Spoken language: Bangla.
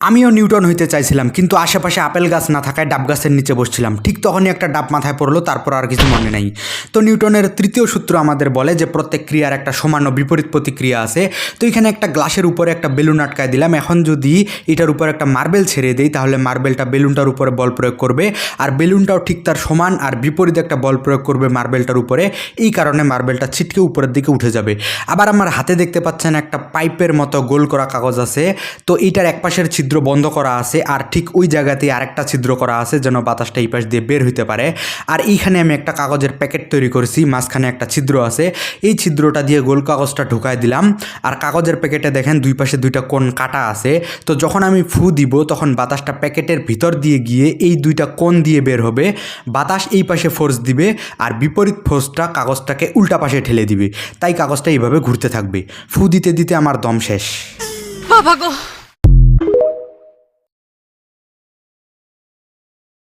আমিও নিউটন হইতে চাইছিলাম, কিন্তু আশেপাশে আপেল গাছ না থাকায় ডাব গাছের নিচে বসছিলাম। ঠিক তখনই একটা ডাব মাথায় পড়লো, তারপর আর কিছু মনে নাই। তো নিউটনের তৃতীয় সূত্র আমাদের বলে যে প্রত্যেক ক্রিয়ার একটা সমান ও বিপরীত প্রতিক্রিয়া আছে। তো এখানে একটা গ্লাসের উপরে একটা বেলুন আটকায় দিলাম। এখন যদি এটার উপর একটা মার্বেল ছেড়ে দেই, তাহলে মার্বেলটা বেলুনটার উপরে বল প্রয়োগ করবে, আর বেলুনটাও ঠিক তার সমান আর বিপরীত একটা বল প্রয়োগ করবে মার্বেলটার উপরে। এই কারণে মার্বেলটা ছিটকে উপরের দিকে উঠে যাবে। আবার আমার হাতে দেখতে পাচ্ছেন একটা পাইপের মতো গোল করা কাগজ আছে। তো এইটার এক পাশের ছিদ্র বন্ধ করা আছে, আর ঠিক ওই জায়গাতেই আরেকটা ছিদ্র করা আছে যেন বাতাসটা এই পাশ দিয়ে বের হইতে পারে। আর এইখানে আমি একটা কাগজের প্যাকেট তৈরি করেছি, মাঝখানে একটা ছিদ্র আছে। এই ছিদ্রটা দিয়ে গোল কাগজটা ঢুকায় দিলাম। আর কাগজের প্যাকেটে দেখেন দুই পাশে দুইটা কোণ কাটা আছে। তো যখন আমি ফু দিব তখন বাতাসটা প্যাকেটের ভিতর দিয়ে গিয়ে এই দুইটা কোণ দিয়ে বের হবে। বাতাস এই পাশে ফোর্স দিবে আর বিপরীত ফোর্সটা কাগজটাকে উল্টা পাশে ঠেলে দিবে। তাই কাগজটা এইভাবে ঘুরতে থাকবে। ফু দিতে দিতে আমার দম শেষ। বাবা গো।